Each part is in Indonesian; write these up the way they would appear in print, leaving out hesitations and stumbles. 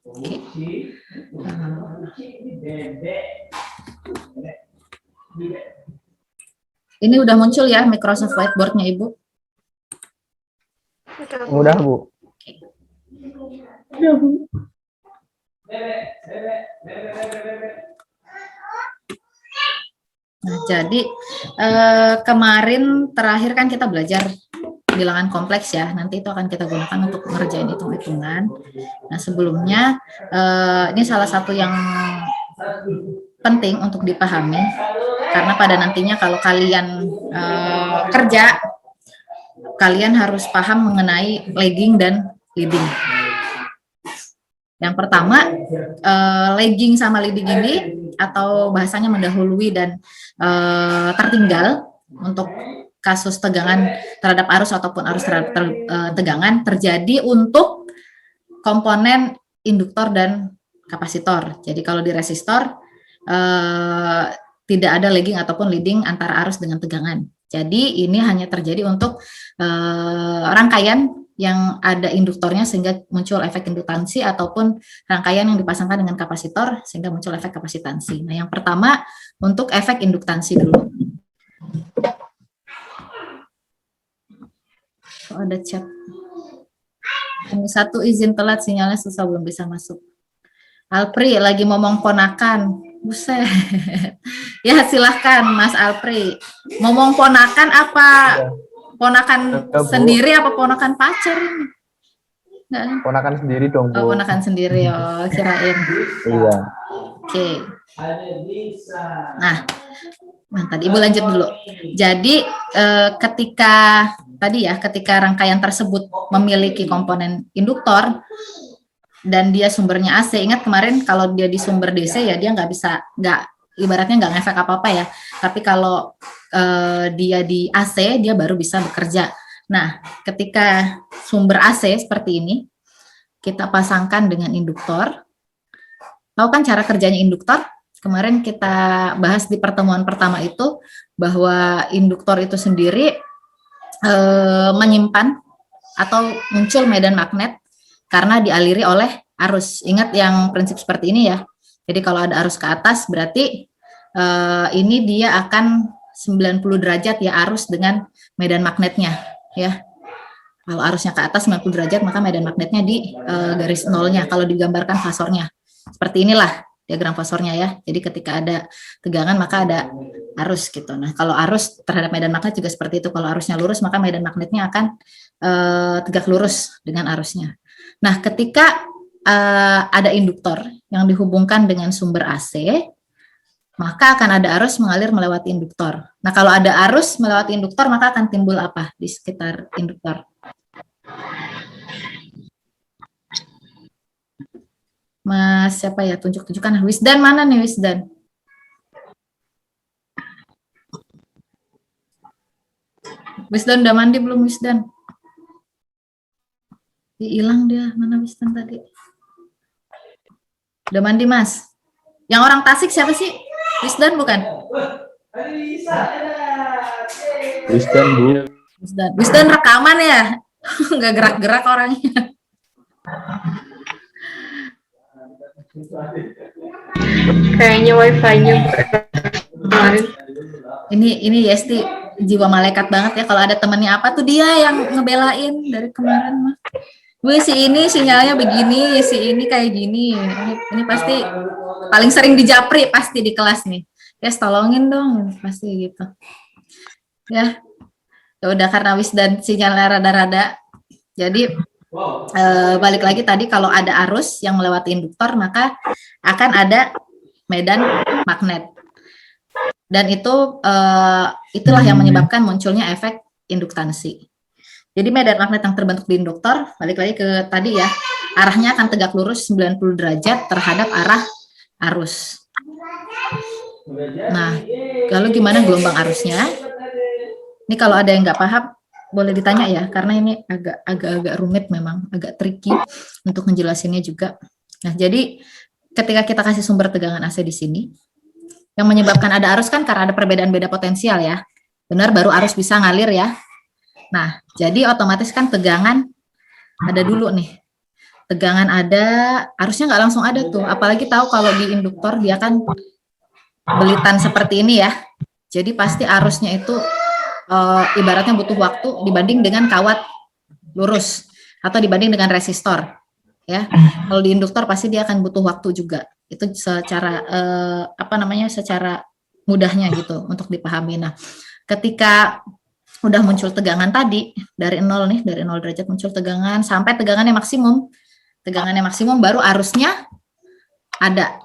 Oke. Ini udah muncul ya Microsoft Whiteboard-nya Ibu? Udah, Bu. Udah, Bu. Nah, jadi kemarin terakhir kan kita belajar bilangan kompleks ya. Nanti itu akan kita gunakan untuk ngerjain hitung-hitungan. Nah, sebelumnya ini salah satu yang penting untuk dipahami karena pada nantinya kalau kalian kerja, kalian harus paham mengenai lagging dan leading. Yang pertama, lagging sama leading ini atau bahasanya mendahului dan tertinggal untuk kasus tegangan terhadap arus ataupun arus terhadap tegangan terjadi untuk komponen induktor dan kapasitor. Jadi kalau di resistor tidak ada lagging ataupun leading antara arus dengan tegangan. Jadi ini hanya terjadi untuk rangkaian yang ada induktornya sehingga muncul efek induktansi ataupun rangkaian yang dipasangkan dengan kapasitor sehingga muncul efek kapasitansi. Nah, yang pertama untuk efek induktansi dulu. Oh, ada chat. Ini satu izin telat sinyalnya susah belum bisa masuk. Alpri lagi ngomong ponakan. Buset. Ya silahkan Mas Alpri. Ngomong ponakan apa? Ponakan sendiri apa ponakan pacar ini? Nggak. Ponakan sendiri dong, Bu. Oh, ponakan sendiri, oh kirain. Iya. Oke. Nah, tadi Ibu lanjut dulu. Jadi ketika rangkaian tersebut memiliki komponen induktor dan dia sumbernya AC, ingat kemarin kalau dia di sumber DC ya dia ibaratnya nggak ngefek apa-apa ya. Tapi kalau dia di AC, dia baru bisa bekerja. Nah, ketika sumber AC seperti ini, kita pasangkan dengan induktor. Tahu kan cara kerjanya induktor? Kemarin kita bahas di pertemuan pertama itu, bahwa induktor itu sendiri menyimpan atau muncul medan magnet karena dialiri oleh arus. Ingat yang prinsip seperti ini ya. Jadi kalau ada arus ke atas berarti ini dia akan 90 derajat ya arus dengan medan magnetnya ya. Kalau arusnya ke atas 90 derajat maka medan magnetnya di garis nolnya kalau digambarkan fasornya. Seperti inilah diagram fasornya ya. Jadi ketika ada tegangan maka ada arus gitu. Nah, kalau arus terhadap medan magnet juga seperti itu. Kalau arusnya lurus maka medan magnetnya akan tegak lurus dengan arusnya. Nah, ketika ada induktor yang dihubungkan dengan sumber AC, maka akan ada arus mengalir melewati induktor. Nah, kalau ada arus melewati induktor, maka akan timbul apa di sekitar induktor? Mas, siapa ya? Tunjuk-tunjukkan. Wisdan mana nih, Wisdan? Wisdan udah mandi belum, Wisdan? Hilang dia. Mana Wisdan tadi? Udah mandi, Mas? Yang orang Tasik siapa sih? Wisdan bukan? Wisdan, Bu. Wisdan rekaman ya? Nggak gerak-gerak orangnya. Kayaknya wifi-nya kemarin. Ini Yesti jiwa malaikat banget ya. Kalau ada temennya apa tuh dia yang ngebelain dari kemarin mah. Gue si ini sinyalnya begini, si ini kayak gini. Ini pasti paling sering dijapri pasti di kelas nih. Yes, tolongin dong, pasti gitu. Ya udah karena Wisdan sinyalnya rada-rada. Jadi balik lagi tadi kalau ada arus yang melewati induktor maka akan ada medan magnet. Dan itulah yang menyebabkan munculnya efek induktansi. Jadi medan magnet yang terbentuk di induktor, balik lagi ke tadi ya, arahnya akan tegak lurus 90 derajat terhadap arah arus. Nah, lalu gimana gelombang arusnya? Ini kalau ada yang nggak paham, boleh ditanya ya, karena ini agak rumit memang, agak tricky untuk menjelasinnya juga. Nah, jadi ketika kita kasih sumber tegangan AC di sini, yang menyebabkan ada arus kan karena ada perbedaan beda potensial ya. Benar, baru arus bisa ngalir ya. Nah, jadi otomatis kan tegangan ada dulu nih. tegangan ada, arusnya nggak langsung ada tuh. Apalagi tahu kalau di induktor dia kan belitan seperti ini ya. Jadi pasti arusnya itu ibaratnya butuh waktu dibanding dengan kawat lurus atau dibanding dengan resistor. Ya, kalau di induktor pasti dia akan butuh waktu juga. Itu secara secara mudahnya gitu untuk dipahami. Nah, ketika udah muncul tegangan tadi dari 0 nih, dari 0 derajat muncul tegangan sampai tegangannya maksimum. Tegangannya maksimum baru arusnya ada.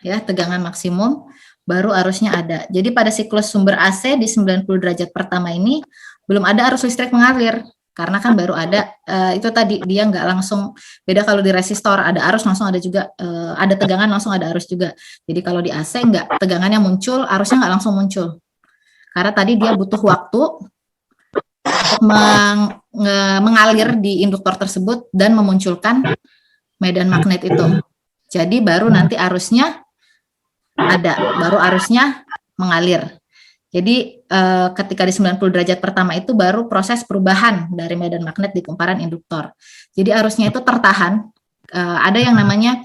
Ya, tegangan maksimum baru arusnya ada. Jadi pada siklus sumber AC di 90 derajat pertama ini belum ada arus listrik mengalir karena kan baru ada itu tadi dia nggak langsung, beda kalau di resistor ada arus langsung ada juga ada tegangan langsung ada arus juga. Jadi kalau di AC nggak, tegangannya muncul arusnya nggak langsung muncul karena tadi dia butuh waktu untuk mengalir di induktor tersebut dan memunculkan medan magnet itu. Jadi baru nanti arusnya ada, baru arusnya mengalir. Jadi ketika di 90 derajat pertama itu baru proses perubahan dari medan magnet di kumparan induktor. Jadi arusnya itu tertahan. Ada yang namanya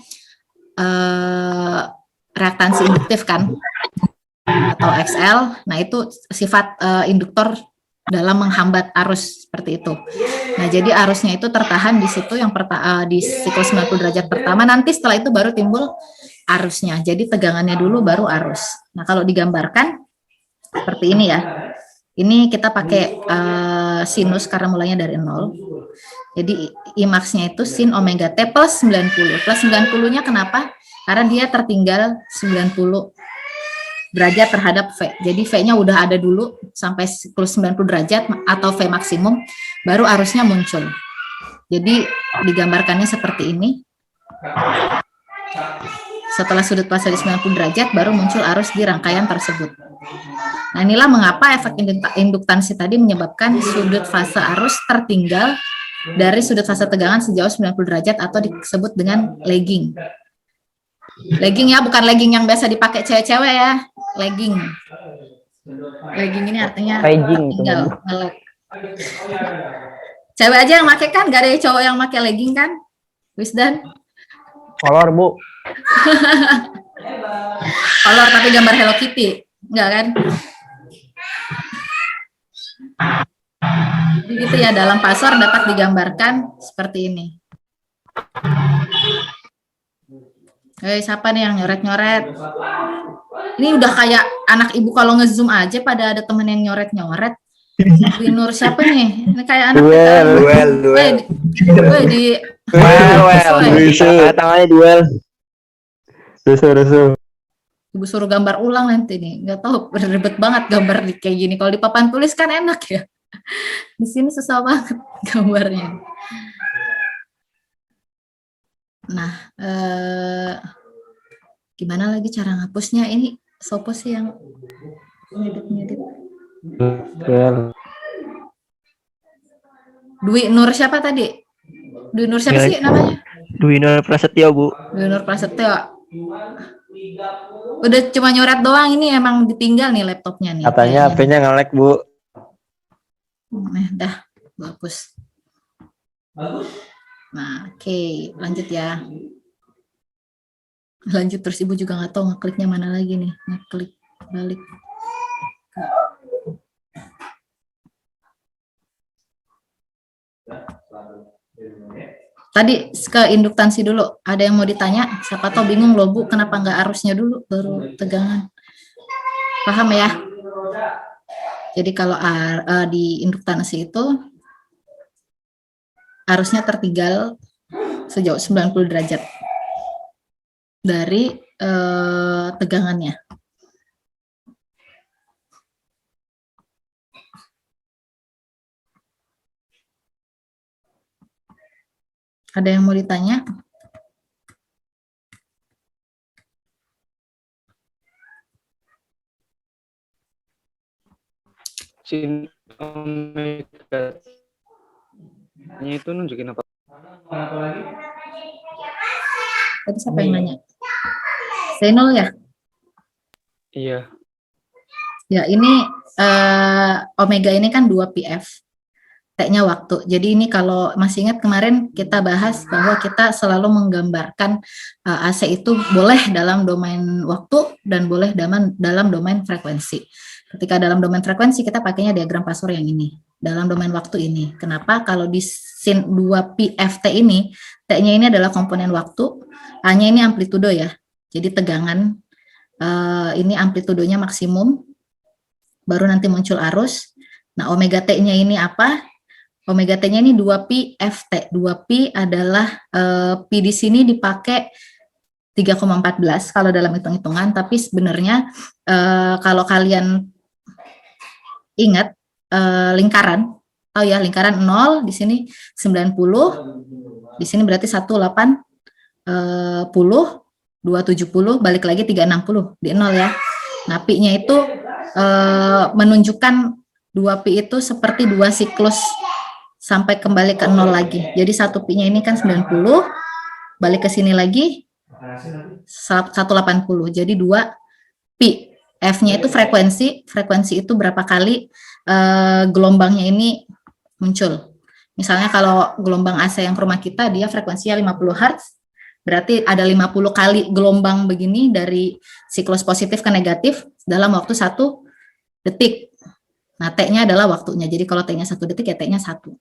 reaktansi induktif kan, atau XL. Nah itu sifat induktor dalam menghambat arus seperti itu. Nah jadi arusnya itu tertahan di situ yang di siklus 90 derajat pertama. Nanti setelah itu baru timbul arusnya. Jadi tegangannya dulu baru arus. Nah kalau digambarkan seperti ini ya. Ini kita pakai sinus karena mulainya dari 0. Jadi Imax-nya itu sin omega T plus 90. Plus 90-nya kenapa? Karena dia tertinggal 90 derajat terhadap V. Jadi V-nya udah ada dulu sampai siklus 90 derajat atau V maksimum, baru arusnya muncul. Jadi digambarkannya seperti ini. Setelah sudut fase di 90 derajat, baru muncul arus di rangkaian tersebut. Nah inilah mengapa efek induktansi tadi menyebabkan sudut fase arus tertinggal dari sudut fase tegangan sejauh 90 derajat atau disebut dengan lagging. Lagging ya, bukan legging yang biasa dipakai cewek-cewek ya. Lagging. Lagging ini artinya tertinggal. Cewek aja yang pakai kan, gak ada cowok yang pakai legging kan? Wisdan? Kolor, Bu. Kolor tapi gambar Hello Kitty. Enggak kan? Begitu ya, dalam pasar dapat digambarkan seperti ini. Siapa nih yang nyoret-nyoret? Ini udah kayak anak ibu kalau ngezoom aja pada ada temen yang nyoret-nyoret. Nur siapa nih? Ini kayak anak duel. Tangannya duel. Rusuh. Ibu suruh gambar ulang nanti nih. Nggak tahu, ribet banget gambar kayak gini. Kalau di papan tulis kan enak ya. Di sini susah banget gambarnya. Nah, gimana lagi cara ngapusnya? Ini sopo sih yang ngedit. Dwi Nur siapa tadi? Dwi Nur siapa sih namanya? Dwi Nur Prasetyo, Bu. Dwi Nur Prasetyo. Udah cuma nyoret doang, ini emang ditinggal nih laptopnya nih. Katanya HP-nya nge-lag, Bu. Dah, hapus. Nah, oke, lanjut ya. Lanjut terus, Ibu juga nggak tahu ngekliknya mana lagi nih. Ngeklik balik. Tadi ke induktansi dulu. Ada yang mau ditanya? Siapa tahu bingung loh, Bu, kenapa nggak arusnya dulu baru tegangan? Paham ya? Jadi kalau di induktansi itu arusnya tertinggal sejauh 90 derajat dari tegangannya. Ada yang mau ditanya? Sin omega nya itu nunjukin apa? Tadi siapa yang nanya? Senol ya? Iya. Ya, ini omega ini kan 2 PF. T T-nya waktu. Jadi ini kalau masih ingat kemarin kita bahas bahwa kita selalu menggambarkan AC itu boleh dalam domain waktu dan boleh dalam domain frekuensi. Ketika dalam domain frekuensi kita pakainya diagram Pasor yang ini. Dalam domain waktu ini. Kenapa? Kalau di sin 2πft ini, T-nya ini adalah komponen waktu, A-nya ini amplitudo ya. Jadi tegangan ini amplitudonya maksimum, baru nanti muncul arus. Nah, omega T-nya ini apa? Omega T-nya ini 2πft. 2π adalah pi di sini dipakai 3,14 kalau dalam hitung-hitungan, tapi sebenarnya kalau kalian ingat lingkaran, tahu ya lingkaran 0 di sini 90, di sini berarti 180, 270, balik lagi 360 di 0 ya. Nah, pi-nya itu menunjukkan 2pi itu seperti 2 siklus sampai kembali ke 0 lagi. Jadi 1 pi-nya ini kan 90, balik ke sini lagi 180. Jadi 2 pi. F-nya itu frekuensi itu berapa kali gelombangnya ini muncul. Misalnya kalau gelombang AC yang ke rumah kita dia frekuensinya 50 Hz, berarti ada 50 kali gelombang begini dari siklus positif ke negatif dalam waktu 1 detik. Nah, T-nya adalah waktunya. Jadi kalau T-nya 1 detik ya T-nya 1.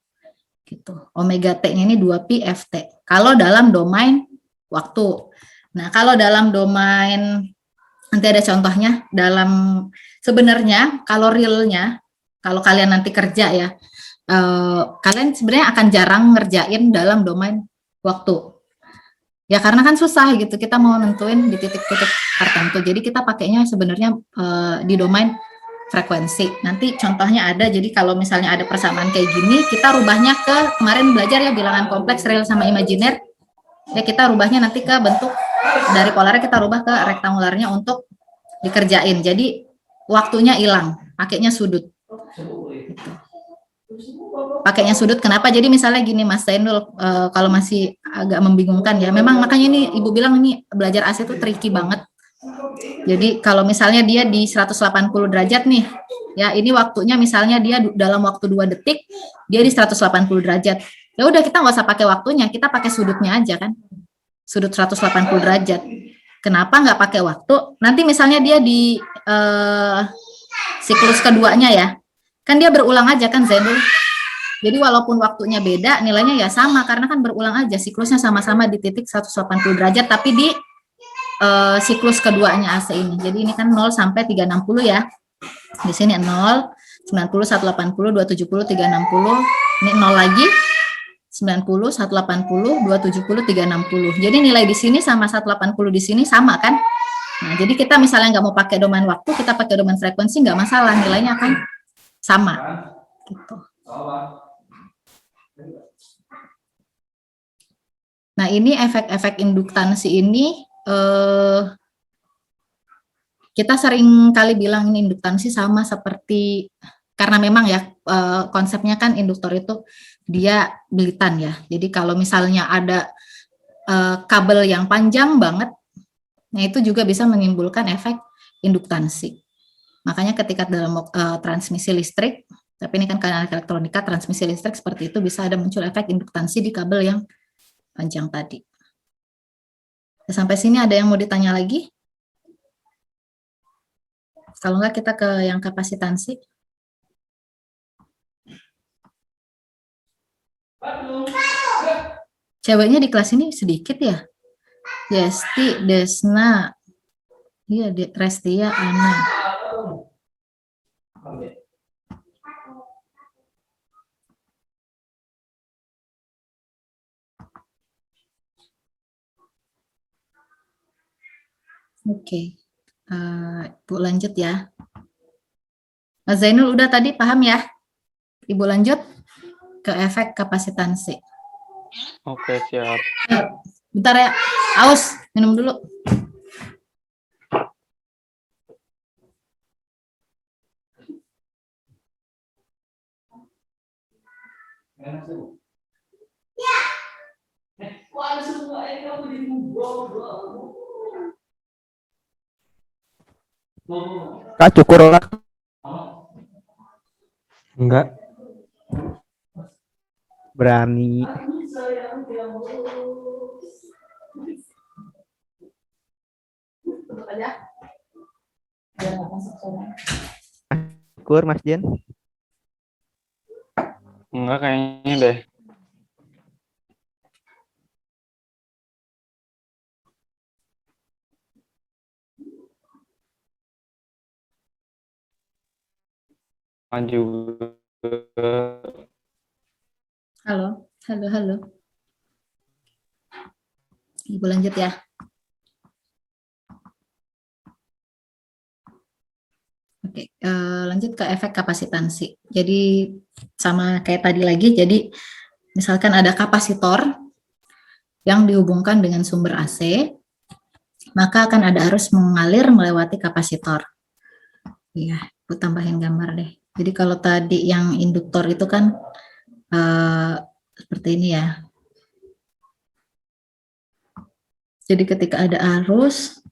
Gitu. Omega T-nya ini 2pi Ft. Kalau dalam domain waktu. Nah, kalau dalam domain, nanti ada contohnya, dalam sebenarnya kalau realnya, kalau kalian nanti kerja ya, kalian sebenarnya akan jarang ngerjain dalam domain waktu. Ya karena kan susah gitu, kita mau nentuin di titik-titik tertentu. Jadi kita pakainya sebenarnya di domain frekuensi. Nanti contohnya ada, jadi kalau misalnya ada persamaan kayak gini, kita rubahnya ke, kemarin belajar ya bilangan kompleks, real sama imajiner, ya kita rubahnya nanti ke bentuk, dari polarnya kita rubah ke rektangularnya untuk dikerjain. Jadi waktunya hilang, pakainya sudut. Gitu. Pakainya sudut, kenapa? Jadi misalnya gini Mas Zainul, kalau masih agak membingungkan ya, memang makanya ini Ibu bilang ini belajar AC itu tricky banget. Jadi kalau misalnya dia di 180 derajat nih, ya ini waktunya misalnya dia dalam waktu 2 detik, dia di 180 derajat. Ya udah kita nggak usah pakai waktunya, kita pakai sudutnya aja kan. Sudut 180 derajat. Kenapa nggak pakai waktu? Nanti misalnya dia di siklus keduanya ya, kan dia berulang aja kan Zainul. Jadi walaupun waktunya beda, nilainya ya sama, karena kan berulang aja, siklusnya sama-sama di titik 180 derajat, tapi di siklus keduanya AC ini. Jadi ini kan 0 sampai 360 ya. Di sini 0, 90, 180, 270, 360. Ini 0 lagi. 90, 180, 270, 360. Jadi nilai di sini sama 180 di sini sama kan? Nah, jadi kita misalnya nggak mau pakai domain waktu, kita pakai domain frekuensi nggak masalah, nilainya akan sama. Gitu. Nah, ini efek-efek induktansi ini kita sering kali bilang ini induktansi sama seperti, karena memang ya konsepnya kan induktor itu dia belitan ya. Jadi kalau misalnya ada kabel yang panjang banget, nah itu juga bisa menimbulkan efek induktansi. Makanya ketika dalam transmisi listrik, tapi ini kan karena elektronika, transmisi listrik seperti itu bisa ada muncul efek induktansi di kabel yang panjang tadi. Sampai sini ada yang mau ditanya lagi? Kalau enggak kita ke yang kapasitansi. Ceweknya di kelas ini sedikit ya? Yesti, Desna, iya, Restia, Ana. Oke, Ibu lanjut ya. Mas Zainul udah tadi paham ya? Ibu lanjut ke efek kapasitansi. Oke, siap. Bentar ya, aus, minum dulu. Kak cukur lah. Enggak. Berani. Syukur Mas Jen. Enggak kayaknya deh. Maju. Halo, halo, halo. Ibu lanjut ya. Oke, lanjut ke efek kapasitansi. Jadi sama kayak tadi lagi, jadi misalkan ada kapasitor yang dihubungkan dengan sumber AC, maka akan ada arus mengalir melewati kapasitor. Iya, aku tambahin gambar deh. Jadi kalau tadi yang induktor itu kan seperti ini ya. Jadi ketika ada arus,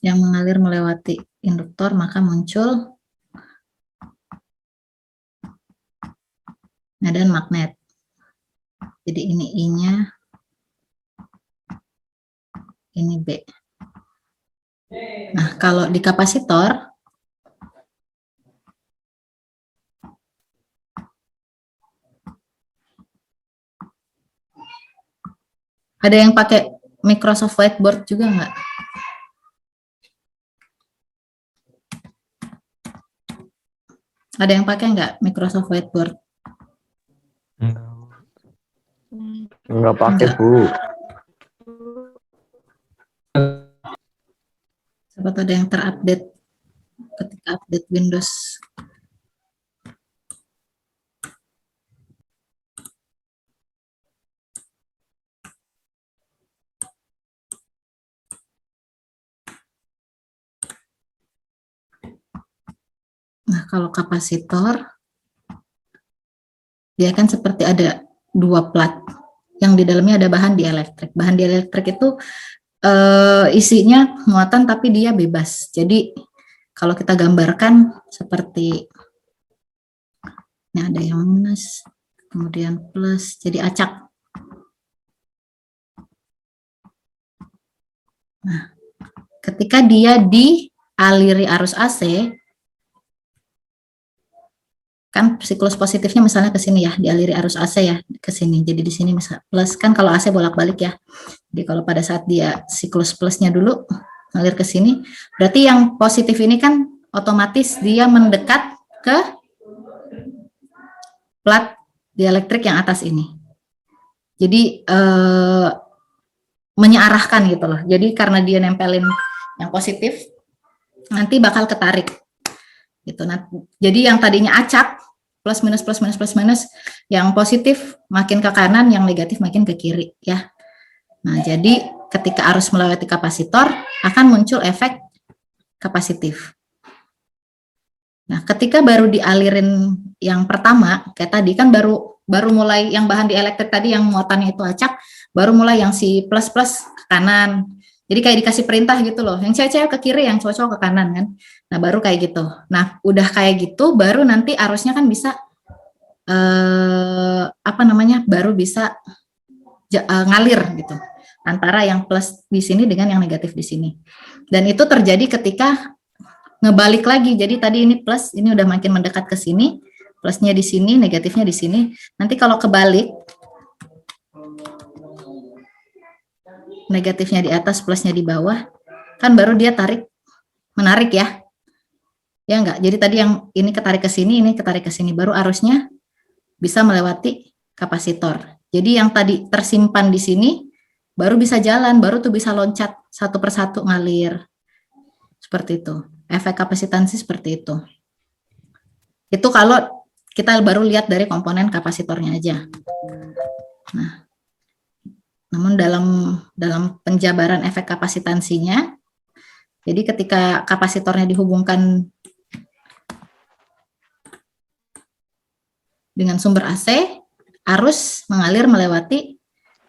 yang mengalir melewati induktor, maka muncul medan magnet. Jadi ini I-nya, ini B. Nah, kalau di kapasitor, ada yang pakai Microsoft Whiteboard juga nggak? Ada yang pakai nggak Microsoft Whiteboard? Enggak pakai, Enggak. Bu. Siapa ada yang terupdate ketika update Windows. Nah, kalau kapasitor, dia kan seperti ada dua plat, yang di dalamnya ada bahan dieelektrik. Bahan dieelektrik itu isinya muatan tapi dia bebas. Jadi kalau kita gambarkan seperti ini, ada yang minus, kemudian plus, jadi acak. Nah, ketika dia dialiri arus AC, kan siklus positifnya misalnya ke sini ya, dialiri arus AC ya ke sini. Jadi di sini misal plus, kan kalau AC bolak-balik ya. Jadi kalau pada saat dia siklus plusnya dulu ngalir ke sini, berarti yang positif ini kan otomatis dia mendekat ke plat dielektrik yang atas ini. Jadi menyearahkan gitu loh. Jadi karena dia nempelin yang positif, nanti bakal ketarik gitu. Nah, jadi yang tadinya acak, plus minus plus minus plus minus, yang positif makin ke kanan, yang negatif makin ke kiri ya. Nah, jadi ketika arus melewati kapasitor akan muncul efek kapasitif. Nah, ketika baru dialirin yang pertama, kayak tadi kan baru mulai yang bahan dielektrik tadi yang muatannya itu acak, baru mulai yang si plus plus ke kanan. Jadi kayak dikasih perintah gitu loh, yang cewek-cewek ke kiri, yang cowok-cowok ke kanan kan. Nah, baru kayak gitu. Nah, udah kayak gitu, baru nanti arusnya kan bisa baru bisa ngalir gitu antara yang plus di sini dengan yang negatif di sini. Dan itu terjadi ketika ngebalik lagi. Jadi tadi ini plus, ini udah makin mendekat ke sini, plusnya di sini, negatifnya di sini. Nanti kalau kebalik, negatifnya di atas, plusnya di bawah, kan baru dia menarik ya. Ya enggak? Jadi tadi yang ini ketarik ke sini, ini ketarik ke sini, baru arusnya bisa melewati kapasitor. Jadi yang tadi tersimpan di sini baru bisa jalan, baru tuh bisa loncat satu persatu ngalir. Seperti itu. Efek kapasitansi seperti itu. Itu kalau kita baru lihat dari komponen kapasitornya aja. Nah, namun dalam penjabaran efek kapasitansinya, jadi ketika kapasitornya dihubungkan dengan sumber AC, arus mengalir melewati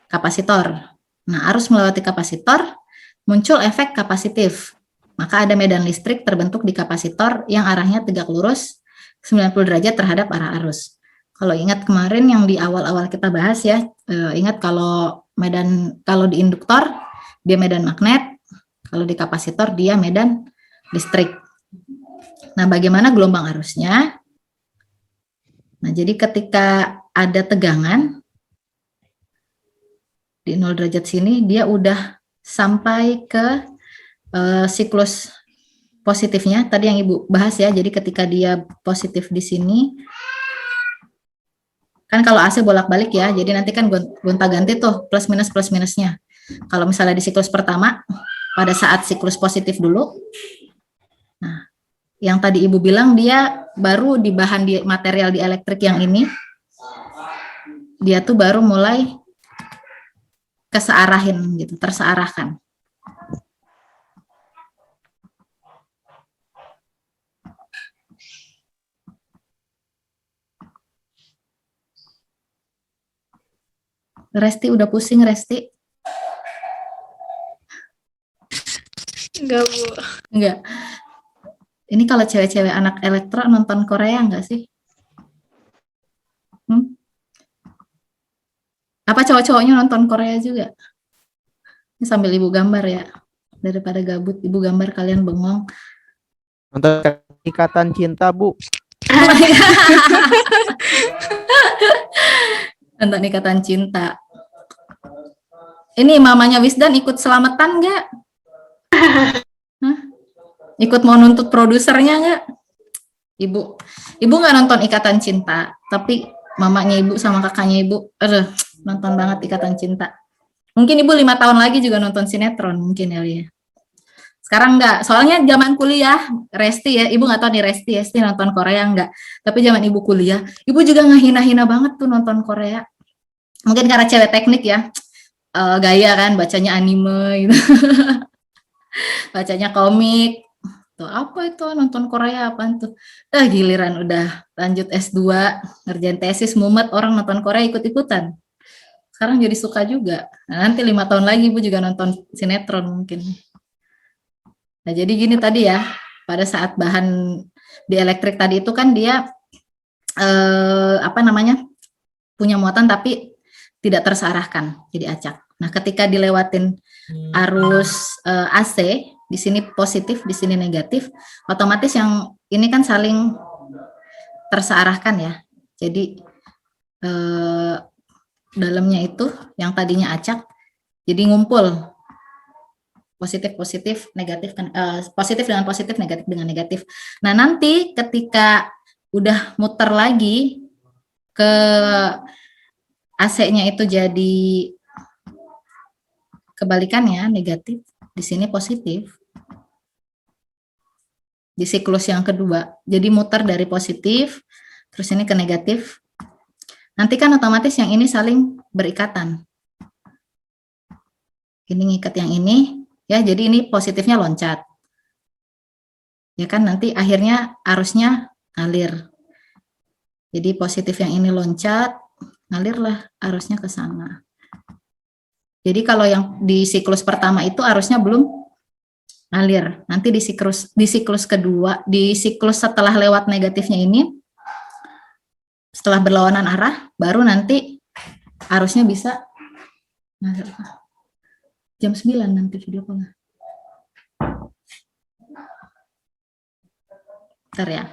kapasitor. Nah, arus melewati kapasitor muncul efek kapasitif. maka ada medan listrik terbentuk di kapasitor yang arahnya tegak lurus 90 derajat terhadap arah arus. Kalau ingat kemarin yang di awal-awal kita bahas ya, ingat kalau di induktor dia medan magnet, kalau di kapasitor dia medan listrik. Nah, bagaimana gelombang arusnya? Nah, jadi ketika ada tegangan di 0 derajat sini, dia udah sampai ke siklus positifnya tadi yang Ibu bahas ya. Jadi ketika dia positif di sini, kan kalau AC bolak-balik ya, jadi nanti kan gonta-ganti tuh plus minusnya. Kalau misalnya di siklus pertama, pada saat siklus positif dulu, nah yang tadi Ibu bilang dia baru di bahan di material di elektrik yang ini, dia tuh baru mulai kesearahin gitu, tersearahkan. Resti udah pusing, Resti? Enggak, Bu. Enggak. Ini kalau cewek-cewek anak elektro nonton Korea enggak sih? Apa cowok-cowoknya nonton Korea juga? Ini sambil Ibu gambar ya. Daripada gabut, Ibu gambar kalian bengong. Untuk Ikatan Cinta, Bu. Nonton Ikatan Cinta. Ini mamanya Wisdan ikut selamatan nggak? Hah? Ikut mau nuntut produsernya nggak? Ibu nggak nonton Ikatan Cinta, tapi mamanya Ibu sama kakaknya Ibu, nonton banget Ikatan Cinta. Mungkin Ibu 5 tahun lagi juga nonton sinetron mungkin ya, Lia. Sekarang nggak, soalnya zaman kuliah, Resti ya, Ibu nggak tahu nih Resti nonton Korea nggak, tapi zaman Ibu kuliah, Ibu juga ngehina-hina banget tuh nonton Korea. Mungkin karena cewek teknik ya, gaya kan, bacanya anime gitu. Bacanya komik. Tuh, apa itu nonton Korea apaan tuh? Giliran udah lanjut S2, ngerjain tesis mumet orang nonton Korea ikut-ikutan. Sekarang jadi suka juga. Nah, nanti 5 tahun lagi Ibu juga nonton sinetron mungkin. Nah, jadi gini tadi ya, pada saat bahan di elektrik tadi itu kan dia punya muatan tapi tidak tersearahkan, jadi acak. Nah, ketika dilewatin arus AC, di sini positif, di sini negatif, otomatis yang ini kan saling tersearahkan ya. Jadi dalamnya itu yang tadinya acak, jadi ngumpul positif negatif, positif dengan positif, negatif dengan negatif. Nah, nanti ketika udah muter lagi ke AC-nya itu jadi kebalikannya negatif, di sini positif. Di siklus yang kedua, jadi muter dari positif, terus ini ke negatif. Nanti kan otomatis yang ini saling berikatan. Ini ngikat yang ini, ya jadi ini positifnya loncat. Ya kan nanti akhirnya arusnya ngalir. Jadi positif yang ini loncat, ngalirlah arusnya ke sana. Jadi kalau yang di siklus pertama itu arusnya belum ngalir. Nanti di siklus kedua, di siklus setelah lewat negatifnya ini, setelah berlawanan arah, baru nanti arusnya bisa ngalir. Jam 9 nanti video call. Bentar ya.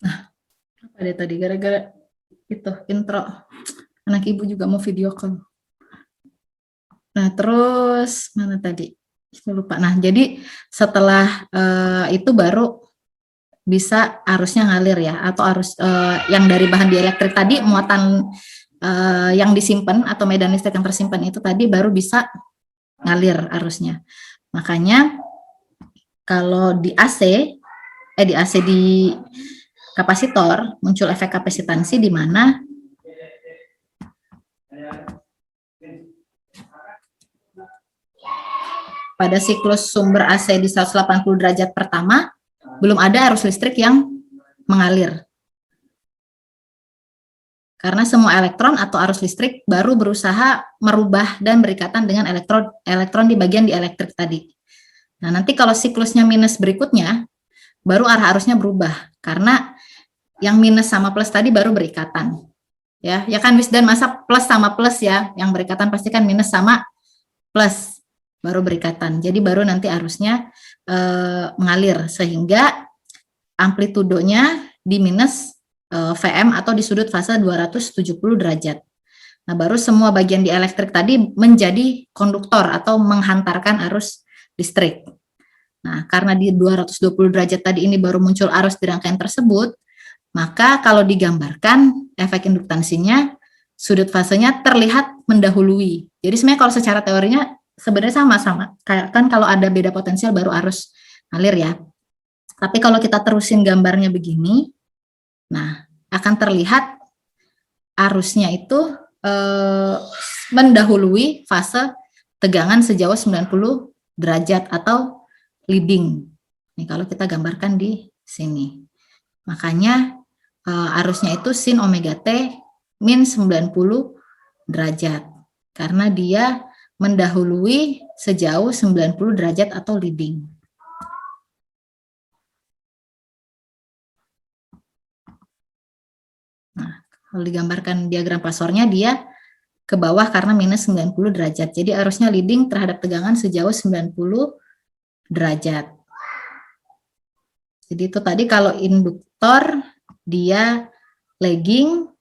Nah, apa deh tadi gara-gara itu intro anak Ibu juga mau video call. Nah, terus mana tadi? Saya lupa. Nah, jadi setelah itu baru bisa arusnya ngalir ya, atau arus yang dari bahan dieelektrik tadi, muatan yang disimpan atau medan listrik yang tersimpan itu tadi baru bisa ngalir arusnya. Makanya kalau di di kapasitor muncul efek kapasitansi di mana pada siklus sumber AC di 180 derajat pertama belum ada arus listrik yang mengalir. Karena semua elektron atau arus listrik baru berusaha merubah dan berikatan dengan elektron di bagian dielektrik tadi. Nah, nanti kalau siklusnya minus berikutnya, baru arah arusnya berubah. Karena yang minus sama plus tadi baru berikatan. Ya kan Wisdan, masa plus sama plus ya, yang berikatan pasti kan minus sama plus, baru berikatan. Jadi baru nanti arusnya mengalir, sehingga amplitudonya di minus VM atau di sudut fase 270 derajat. Nah, baru semua bagian dielektrik tadi menjadi konduktor atau menghantarkan arus listrik. Nah, karena di 220 derajat tadi ini baru muncul arus di rangkaian tersebut, maka kalau digambarkan efek induktansinya, sudut fasenya terlihat mendahului. Jadi sebenarnya kalau secara teorinya sebenarnya sama-sama. Kayak kan kalau ada beda potensial baru arus ngalir ya. Tapi kalau kita terusin gambarnya begini, nah akan terlihat arusnya itu mendahului fase tegangan sejauh 90 derajat atau leading. Nih kalau kita gambarkan di sini. Makanya arusnya itu sin omega T min 90 derajat. Karena dia mendahului sejauh 90 derajat atau leading. Nah, kalau digambarkan diagram pasornya dia ke bawah karena minus 90 derajat. Jadi arusnya leading terhadap tegangan sejauh 90 derajat. Jadi itu tadi kalau induktor dia lagging.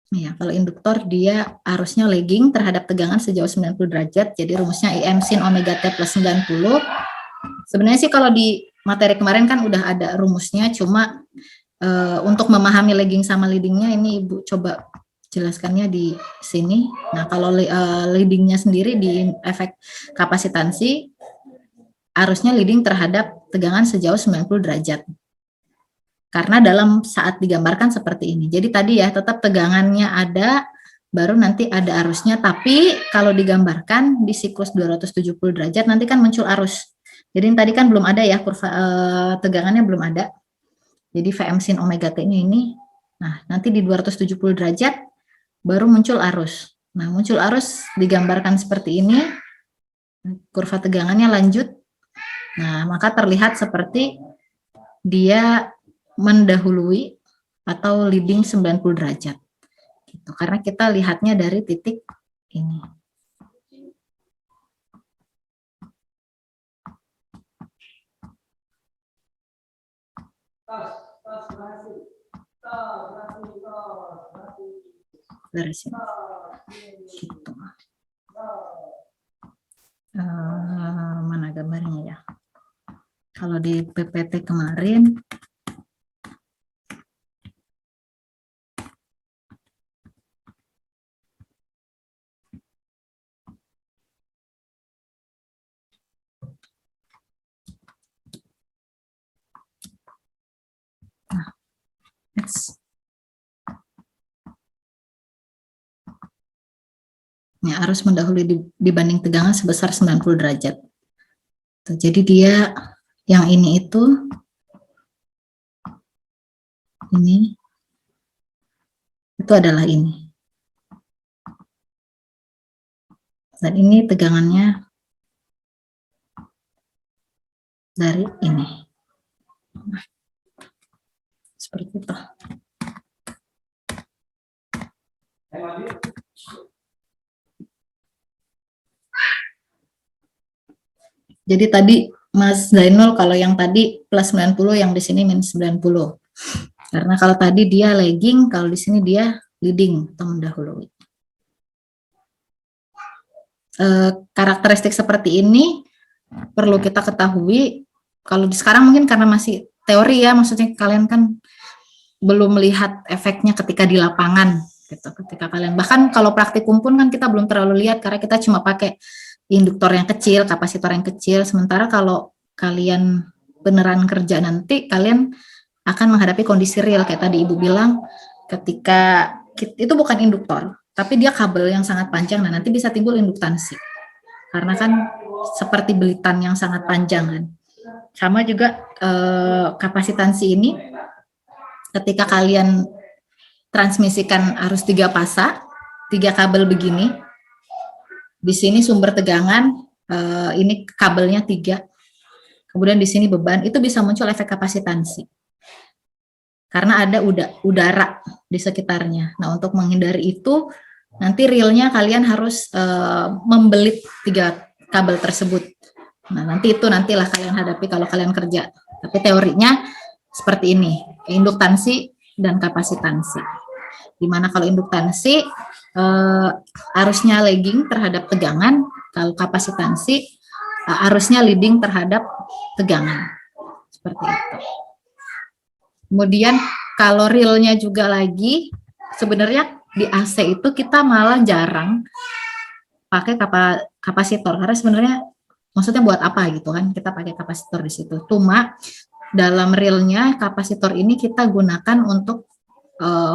Ya, kalau induktor dia arusnya lagging terhadap tegangan sejauh 90 derajat. Jadi rumusnya IM sin omega T plus 90. Sebenarnya sih kalau di materi kemarin kan udah ada rumusnya, cuma untuk memahami lagging sama leadingnya ini Ibu coba jelaskannya di sini. Nah, kalau leadingnya sendiri di efek kapasitansi, arusnya leading terhadap tegangan sejauh 90 derajat. Karena dalam saat digambarkan seperti ini. Jadi tadi ya tetap tegangannya ada, baru nanti ada arusnya. Tapi kalau digambarkan di siklus 270 derajat nanti kan muncul arus. Jadi tadi kan belum ada ya kurva tegangannya belum ada. Jadi Vm sin omega T-nya ini. Nah, nanti di 270 derajat baru muncul arus. Nah, muncul arus digambarkan seperti ini. Kurva tegangannya lanjut. Nah, maka terlihat seperti dia mendahului atau leading 90 derajat. Gitu. Karena kita lihatnya dari titik ini. Dari sini. Gitu. Mana gambarnya ya? Kalau di PPT kemarin ya, arus mendahului dibanding tegangan sebesar 90 derajat. Jadi dia yang ini itu adalah ini. Dan ini tegangannya dari ini. Nah, seperti itu. Jadi tadi Mas Zainul kalau yang tadi plus 90, yang di sini minus 90. Karena kalau tadi dia lagging, kalau di sini dia leading atau mendahului. Karakteristik seperti ini perlu kita ketahui, kalau sekarang mungkin karena masih teori ya, maksudnya kalian kan belum melihat efeknya ketika di lapangan gitu. Ketika kalian bahkan kalau praktikum pun kan kita belum terlalu lihat karena kita cuma pakai induktor yang kecil, kapasitor yang kecil. Sementara kalau kalian beneran kerja nanti, kalian akan menghadapi kondisi real kayak tadi Ibu bilang, ketika itu bukan induktor, tapi dia kabel yang sangat panjang, nah nanti bisa timbul induktansi. Karena kan seperti belitan yang sangat panjang kan. Sama juga kapasitansi ini, ketika kalian transmisikan arus 3 fasa, 3 kabel begini, di sini sumber tegangan, ini kabelnya 3, kemudian di sini beban, itu bisa muncul efek kapasitansi. Karena ada udara di sekitarnya. Nah, untuk menghindari itu, nanti realnya kalian harus membelit 3 kabel tersebut. Nah, nantilah kalian hadapi kalau kalian kerja. Tapi teorinya seperti ini, induktansi dan kapasitansi. Dimana kalau induktansi, arusnya lagging terhadap tegangan, kalau kapasitansi, arusnya leading terhadap tegangan. Seperti itu. Kemudian kalau realnya juga lagi, sebenarnya di AC itu kita malah jarang pakai kapasitor, karena sebenarnya maksudnya buat apa gitu kan, kita pakai kapasitor di situ. Cuma dalam realnya kapasitor ini kita gunakan untuk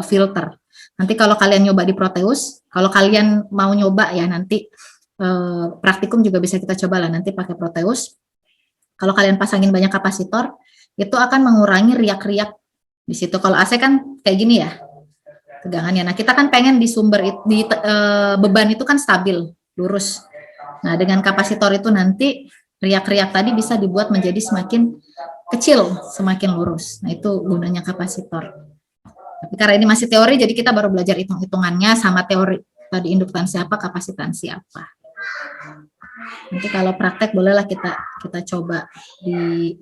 filter. Nanti kalau kalian nyoba di Proteus, kalau kalian mau nyoba ya nanti praktikum juga bisa kita coba lah nanti pakai Proteus. Kalau kalian pasangin banyak kapasitor, itu akan mengurangi riak-riak di situ. Kalau AC kan kayak gini ya tegangannya. Nah, kita kan pengen di sumber di beban itu kan stabil, lurus. Nah, dengan kapasitor itu nanti riak-riak tadi bisa dibuat menjadi semakin kecil, semakin lurus. Nah, itu gunanya kapasitor. Tapi karena ini masih teori, jadi kita baru belajar hitung-hitungannya sama teori tadi induktansi apa, kapasitansi apa. Nanti kalau praktek bolehlah kita coba di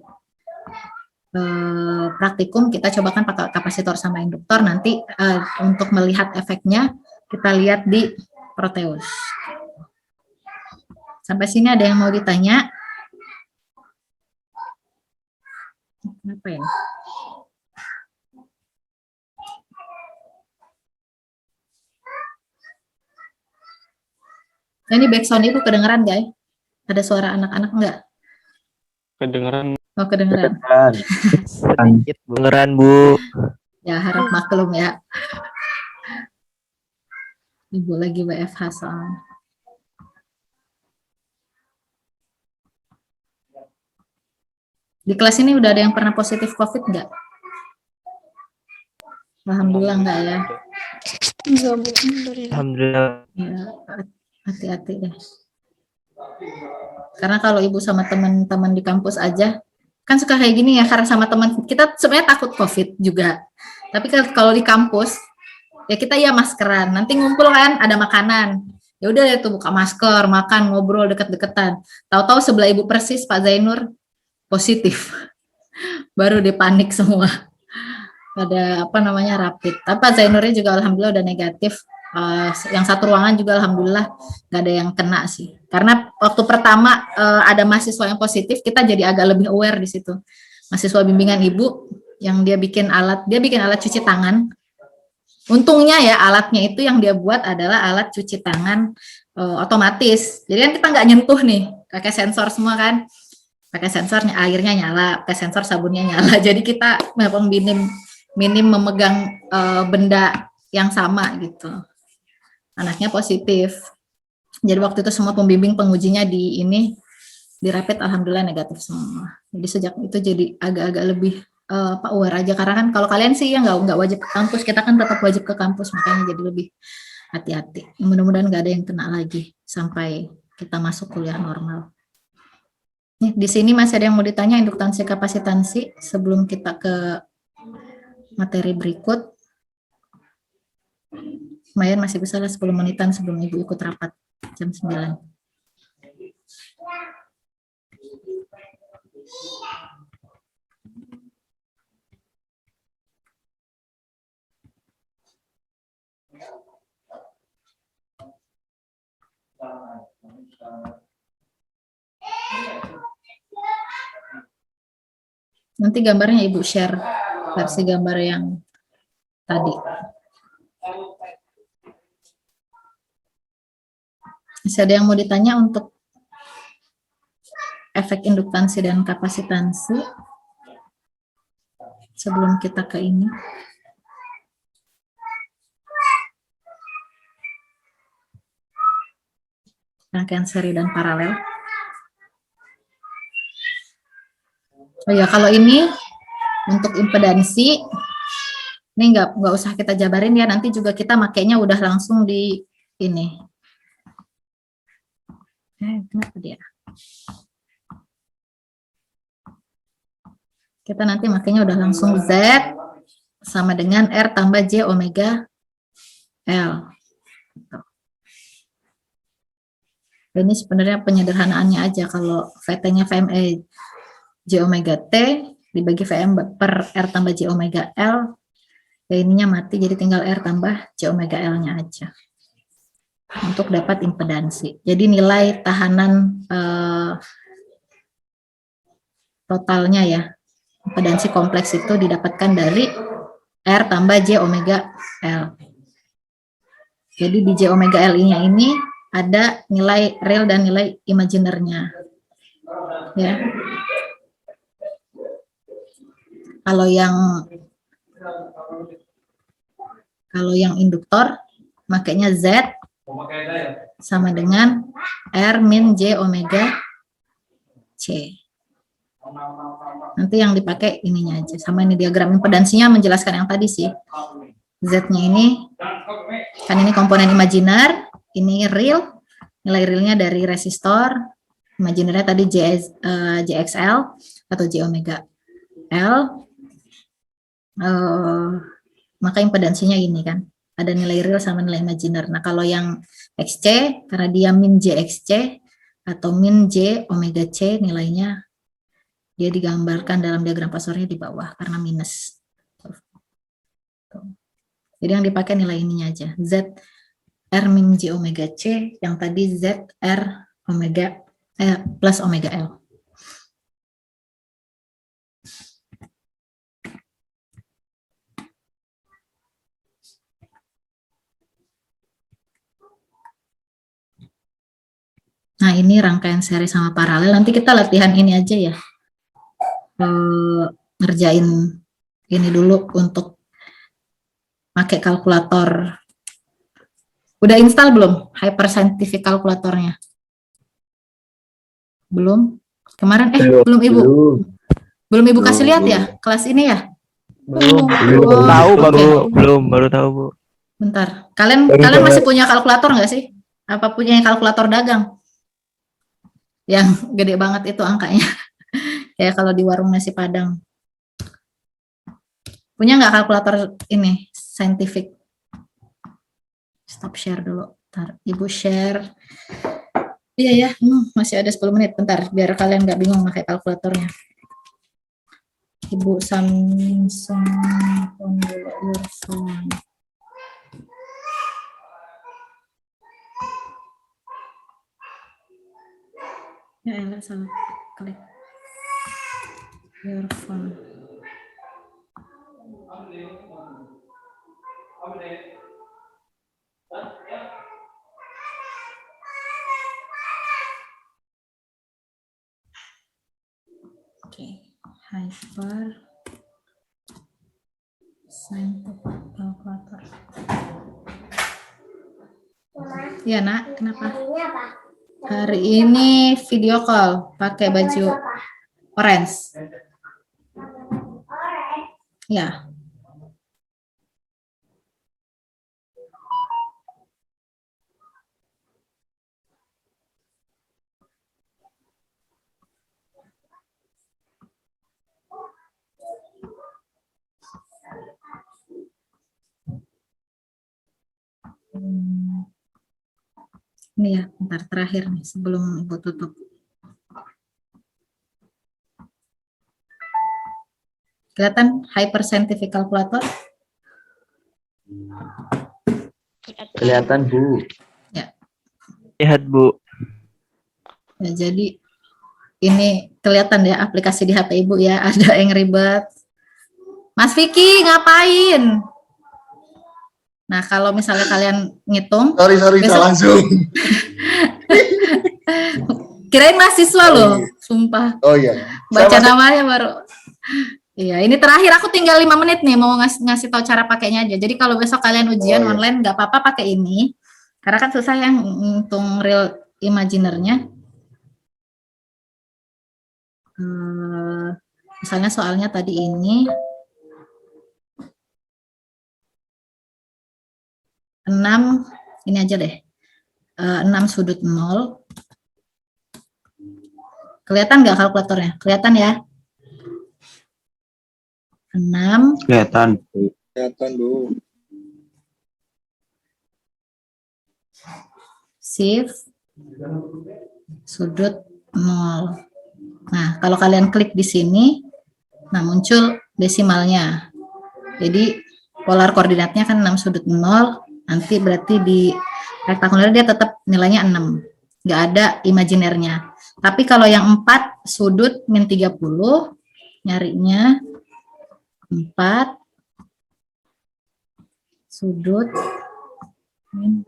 praktikum, kita cobakan pakai kapasitor sama induktor, nanti untuk melihat efeknya kita lihat di Proteus. Sampai sini ada yang mau ditanya? Kenapa ya? Nah, ini backsound itu kedengeran guys? Ada suara anak-anak enggak? Kedengeran. Oh, kedengeran. Sedikit, Bu. Beneran, Bu. Ya, harap maklum ya. Ibu lagi WFH soalnya. Di kelas ini udah ada yang pernah positif COVID enggak? Alhamdulillah enggak ya. Enggak, Bu. Alhamdulillah. Alhamdulillah. Ya, hati-hati deh. Karena kalau ibu sama teman-teman di kampus aja, kan suka kayak gini ya, karena sama teman kita sebenarnya takut COVID juga. Tapi kalau di kampus, ya kita ya maskeran. Nanti ngumpul kan, ada makanan. Ya udah itu buka masker, makan, ngobrol deket-deketan. Tahu-tahu sebelah ibu persis Pak Zainur positif. Baru dia panik semua. Ada rapid. Tapi Pak Zainurnya juga alhamdulillah udah negatif. Yang satu ruangan juga alhamdulillah nggak ada yang kena sih. Karena waktu pertama ada mahasiswa yang positif, kita jadi agak lebih aware di situ. Mahasiswa bimbingan ibu yang dia bikin alat cuci tangan. Untungnya ya alatnya itu yang dia buat adalah alat cuci tangan otomatis. Jadi kan kita nggak nyentuh nih, pakai sensor semua kan. Pakai sensornya airnya nyala, pakai sensor sabunnya nyala. Jadi kita memang minim memegang benda yang sama gitu. Anaknya positif. Jadi waktu itu semua pembimbing pengujinya di rapid alhamdulillah negatif semua. Jadi sejak itu jadi agak-agak lebih aware aja, karena kan kalau kalian sih ya nggak wajib ke kampus, kita kan tetap wajib ke kampus, makanya jadi lebih hati-hati. Mudah-mudahan nggak ada yang kena lagi sampai kita masuk kuliah normal. Nih, di sini masih ada yang mau ditanya induktansi kapasitansi sebelum kita ke materi berikut. Lumayan masih bisa lah 10 menitan sebelum ibu ikut rapat jam 9. Nanti gambarnya Ibu share versi gambar yang tadi. Masih ada yang mau ditanya untuk efek induktansi dan kapasitansi sebelum kita ke ini? Rangkaian seri dan paralel. Oh ya, kalau ini untuk impedansi, ini nggak usah kita jabarin ya, nanti juga kita makainya udah langsung di ini. Kenapa dia? Kita nanti makainya udah langsung Z sama dengan R tambah J omega L. Ini sebenarnya penyederhanaannya aja, kalau VT-nya VME J omega T dibagi VM per R tambah J omega L, ya ininya mati, jadi tinggal R tambah J omega L-nya aja untuk dapat impedansi. Jadi nilai tahanan totalnya ya, impedansi kompleks itu didapatkan dari R tambah J omega L. Jadi di J omega L-nya ini ada nilai real dan nilai imaginernya. Ya. Kalau yang induktor makanya Z sama dengan R min J omega C. Nanti yang dipakai ininya aja, sama ini diagram impedansinya menjelaskan yang tadi sih. Z-nya ini, kan ini komponen imajiner, ini real, nilai realnya dari resistor, imajinernya tadi JXL atau J omega L, maka impedansinya ini kan, ada nilai real sama nilai imajiner. Nah kalau yang XC, karena dia min JXC atau min J omega C nilainya, dia digambarkan dalam diagram pasornya di bawah karena minus. Jadi yang dipakai nilai ininya aja, Z R min J omega C, yang tadi Z R omega plus omega L. Nah ini rangkaian seri sama paralel, nanti kita latihan ini aja ya, ngerjain ini dulu untuk pakai kalkulator. Udah install belum Hyperscientific kalkulatornya? Belum? Kemarin belum Ibu? Belum Ibu kasih lihat ya kelas ini ya? Belum baru tahu Bu. Bentar, kalian masih punya kalkulator nggak sih? Apa punya kalkulator dagang? Yang gede banget itu angkanya. Kayak kalau di warung nasi Padang. Punya nggak kalkulator ini, scientific? Stop share dulu. Bentar, Ibu share. Iya ya, masih ada 10 menit. Bentar, biar kalian nggak bingung pakai kalkulatornya. Ibu Samsung phone dulu, earphone. Ya elah, salah klik. Earphone. Oke, Hyper Scientific Calculator. Iya nak, kenapa? Hari ini video call pakai baju orange. Ya. Ini ya, bentar terakhir nih sebelum Ibu tutup. Kelihatan Hyperscientific Calculator? Kelihatan Bu. Ya. Lihat Bu. Ya, jadi ini kelihatan ya aplikasi di HP Ibu ya, ada yang ribet. Mas Vicky, ngapain? Nah, kalau misalnya kalian ngitung, Sorry, besok- salah Zoom. kirain mahasiswa loh, sumpah. Oh iya. Baca Saya masih- namanya baru. Iya, ini terakhir aku tinggal 5 menit nih, mau ngasih tahu cara pakainya aja. Jadi kalau besok kalian ujian Oh, iya. online, nggak apa-apa pakai ini. Karena kan susah yang ngitung real imaginernya. Misalnya soalnya tadi ini 6, ini aja deh, 6 sudut 0. Kelihatan nggak kalkulatornya? Kelihatan ya? 6 Kelihatan. Kelihatan dulu. shift sudut 0. Nah, kalau kalian klik di sini, nah muncul desimalnya. Jadi polar koordinatnya kan 6 sudut 0, nanti berarti di rektanguler dia tetap nilainya 6. Nggak ada imajinernya. Tapi kalau yang 4 sudut min 30, nyarinya 4 sudut min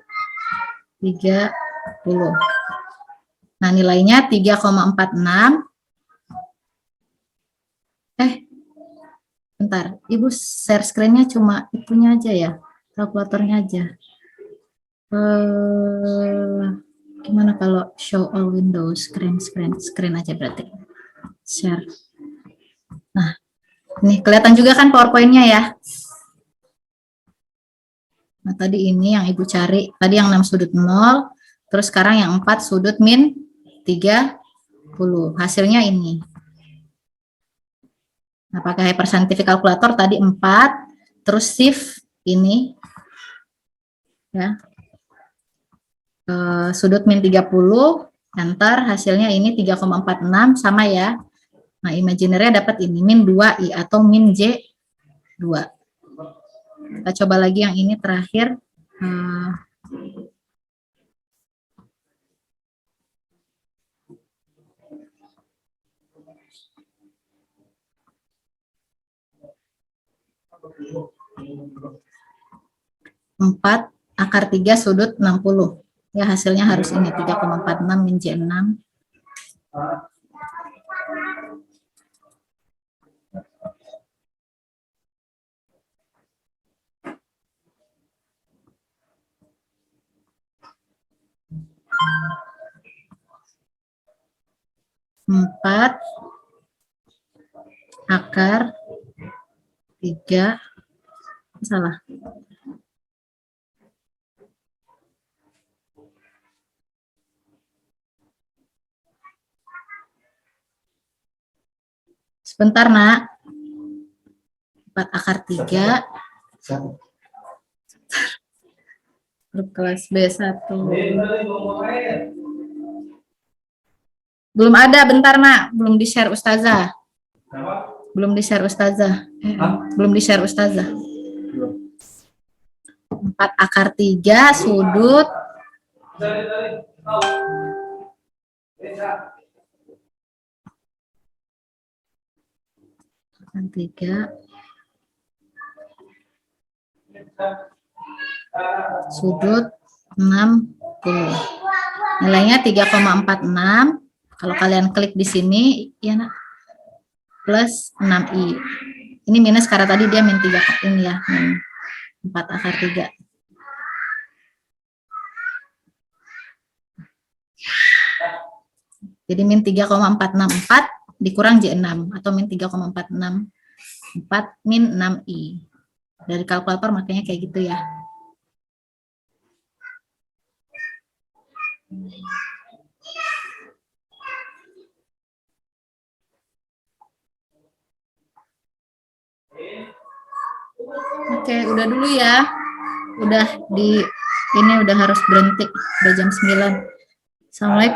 30. Nah, nilainya 3,46. Bentar, Ibu share screen-nya cuma itunya aja ya, kalkulatornya aja. Gimana kalau show all windows, screen aja berarti. Share. Nah, nih kelihatan juga kan PowerPoint-nya ya. Nah, tadi ini yang Ibu cari, tadi yang 6 sudut 0, terus sekarang yang 4 sudut min 30. Hasilnya ini. Nah, pakai hyperscientific calculator tadi 4, terus shift ini, ya, sudut min 30, enter, hasilnya ini 3,46, sama ya. Nah, imaginernya dapat ini, min 2i atau min J2. Kita coba lagi yang ini terakhir. 4 akar 3 sudut 60. Ya, hasilnya harus ini 3,46 min J6. Empat akar 3, salah. Sebentar, Nak. 4 akar 3. Grup kelas B1. Belum ada, bentar, Nak. Belum di-share Ustazah. Belum di-share Ustazah. Belum di-share Ustazah. 4 akar 3 sudut 3 sudut 60. Nilainya 3,46. Kalau kalian klik di sini, ya Nak, plus 6i. Ini minus karena tadi dia min 3 ini ya, min 4 akar 3. Jadi min 3,464 dikurang J6 atau min 3,464 min 6i. Dari kalkulator makanya kayak gitu ya. Oke, udah dulu ya. Udah di ini udah harus berhenti, udah jam 9. Assalamualaikum.